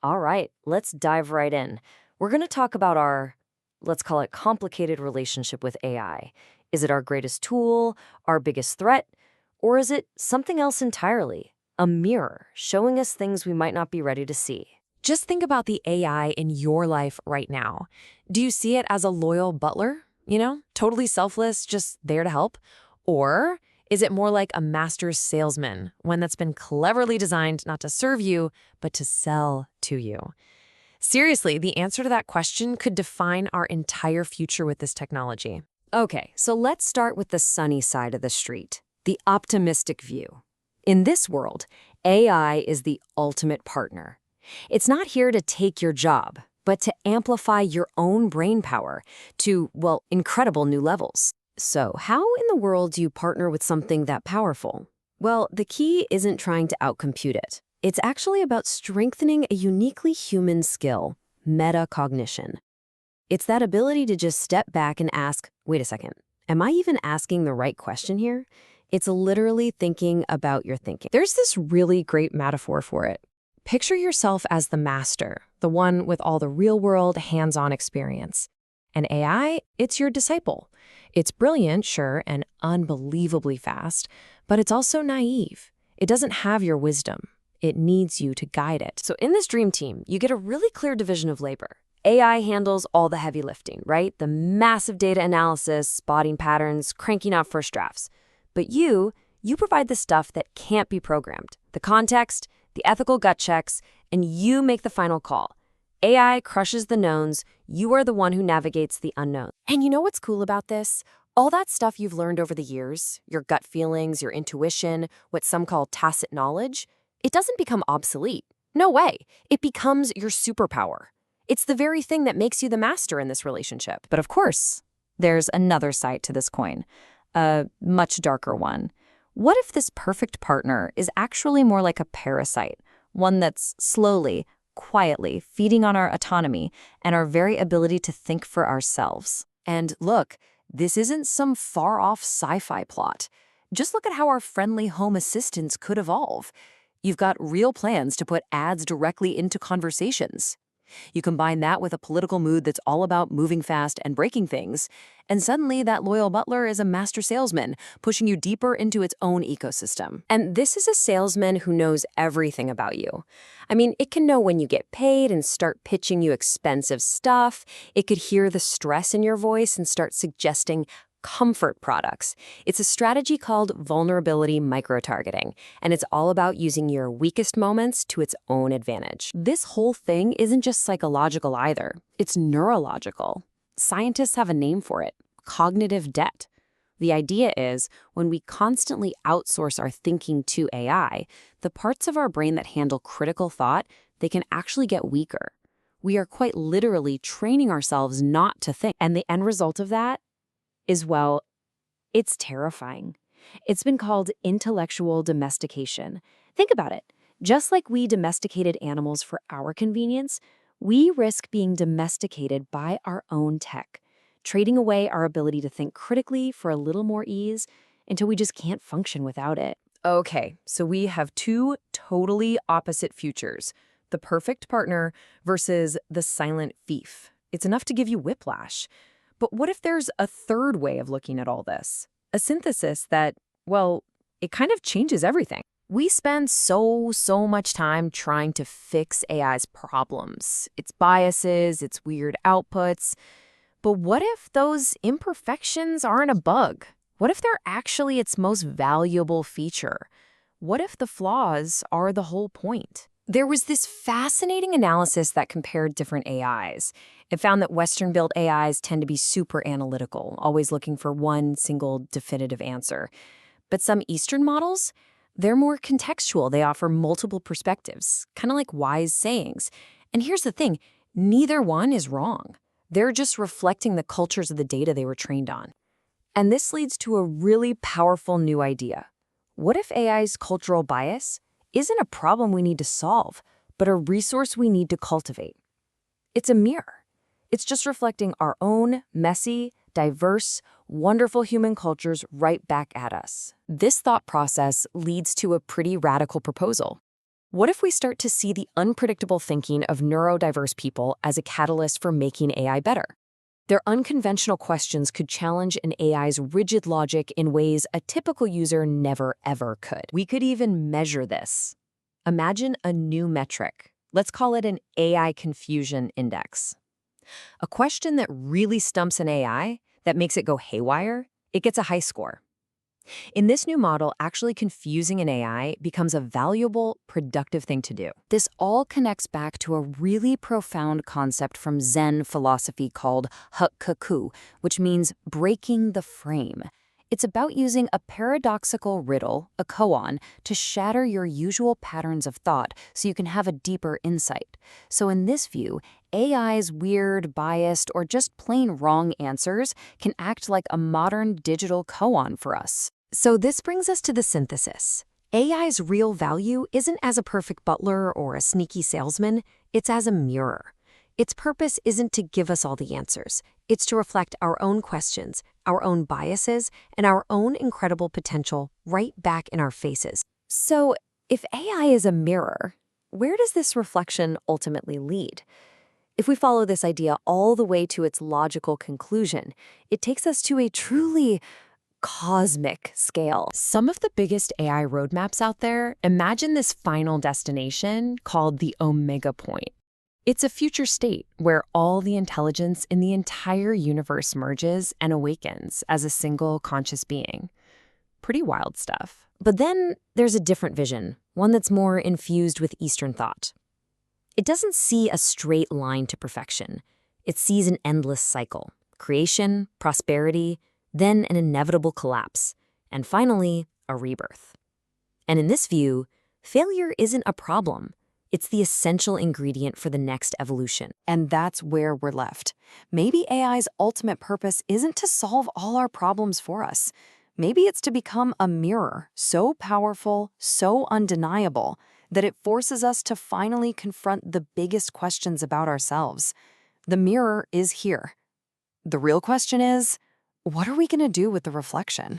All right, let's dive right in. We're going to talk about our, let's call it, complicated relationship with AI. Is it our greatest tool, our biggest threat, or is it something else entirely? A mirror showing us things we might not be ready to see. Just think about the AI in your life right now. Do you see it as a loyal butler? Totally selfless, just there to help? Or is it more like a master salesman, one that's been cleverly designed not to serve you, but to sell to you? Seriously, the answer to that question could define our entire future with this technology. Okay, so let's start with the sunny side of the street, the optimistic view. In this world, AI is the ultimate partner. It's not here to take your job, but to amplify your own brain power to, well, incredible new levels. So how in the world do you partner with something that powerful? Well, the key isn't trying to outcompute it. It's actually about strengthening a uniquely human skill, metacognition. It's that ability to just step back and ask, wait a second, am I even asking the right question here? It's literally thinking about your thinking. There's this really great metaphor for it. Picture yourself as the master, the one with all the real-world, hands-on experience. And AI, it's your disciple. It's brilliant, sure, and unbelievably fast, but it's also naive. It doesn't have your wisdom. It needs you to guide it. So in this dream team, you get a really clear division of labor. AI handles all the heavy lifting, right? The massive data analysis, spotting patterns, cranking out first drafts. But you provide the stuff that can't be programmed, the context, the ethical gut checks, and you make the final call. AI crushes the knowns, you are the one who navigates the unknown. And you know what's cool about this? All that stuff you've learned over the years, your gut feelings, your intuition, what some call tacit knowledge, it doesn't become obsolete. No way. It becomes your superpower. It's the very thing that makes you the master in this relationship. But of course, there's another side to this coin, a much darker one. What if this perfect partner is actually more like a parasite, one that's slowly, quietly feeding on our autonomy and our very ability to think for ourselves? And look, this isn't some far-off sci-fi plot. Just look at how our friendly home assistants could evolve. You've got real plans to put ads directly into conversations. You combine that with a political mood that's all about moving fast and breaking things, and suddenly that loyal butler is a master salesman, pushing you deeper into its own ecosystem. And this is a salesman who knows everything about you. I mean, it can know when you get paid and start pitching you expensive stuff. It could hear the stress in your voice and start suggesting comfort products. It's a strategy called vulnerability micro-targeting, and it's all about using your weakest moments to its own advantage. This whole thing isn't just psychological either. It's neurological. Scientists have a name for it, cognitive debt. The idea is, when we constantly outsource our thinking to AI, the parts of our brain that handle critical thought, they can actually get weaker. We are quite literally training ourselves not to think, and the end result of that is, well, it's terrifying. It's been called intellectual domestication. Think about it. Just like we domesticated animals for our convenience, we risk being domesticated by our own tech, trading away our ability to think critically for a little more ease until we just can't function without it. Okay, so we have two totally opposite futures, the perfect partner versus the silent thief. It's enough to give you whiplash. But what if there's a third way of looking at all this? A synthesis that, well, it kind of changes everything. We spend so much time trying to fix AI's problems, its biases, its weird outputs. But what if those imperfections aren't a bug? What if they're actually its most valuable feature? What if the flaws are the whole point? There was this fascinating analysis that compared different AIs. It found that Western-built AIs tend to be super analytical, always looking for one single definitive answer. But some Eastern models, they're more contextual. They offer multiple perspectives, kind of like wise sayings. And here's the thing, neither one is wrong. They're just reflecting the cultures of the data they were trained on. And this leads to a really powerful new idea. What if AI's cultural bias isn't a problem we need to solve, but a resource we need to cultivate? It's a mirror. It's just reflecting our own messy, diverse, wonderful human cultures right back at us. This thought process leads to a pretty radical proposal. What if we start to see the unpredictable thinking of neurodiverse people as a catalyst for making AI better? Their unconventional questions could challenge an AI's rigid logic in ways a typical user never ever could. We could even measure this. Imagine a new metric. Let's call it an AI confusion index. A question that really stumps an AI, that makes it go haywire, it gets a high score. In this new model, actually confusing an AI becomes a valuable, productive thing to do. This all connects back to a really profound concept from Zen philosophy called hukkaku, which means breaking the frame. It's about using a paradoxical riddle, a koan, to shatter your usual patterns of thought so you can have a deeper insight. So in this view, AI's weird, biased, or just plain wrong answers can act like a modern digital koan for us. So this brings us to the synthesis. AI's real value isn't as a perfect butler or a sneaky salesman, it's as a mirror. Its purpose isn't to give us all the answers. It's to reflect our own questions, our own biases, and our own incredible potential right back in our faces. So, if AI is a mirror, where does this reflection ultimately lead? If we follow this idea all the way to its logical conclusion, it takes us to a truly cosmic scale. Some of the biggest AI roadmaps out there imagine this final destination called the omega point. It's a future state where all the intelligence in the entire universe merges and awakens as a single conscious being. Pretty wild stuff. But then there's a different vision, one that's more infused with Eastern thought. It doesn't see a straight line to perfection. It sees an endless cycle: creation, prosperity, then an inevitable collapse, and finally, a rebirth. And in this view, failure isn't a problem. It's the essential ingredient for the next evolution. And that's where we're left. Maybe AI's ultimate purpose isn't to solve all our problems for us. Maybe it's to become a mirror so powerful, so undeniable, that it forces us to finally confront the biggest questions about ourselves. The mirror is here. The real question is, what are we going to do with the reflection?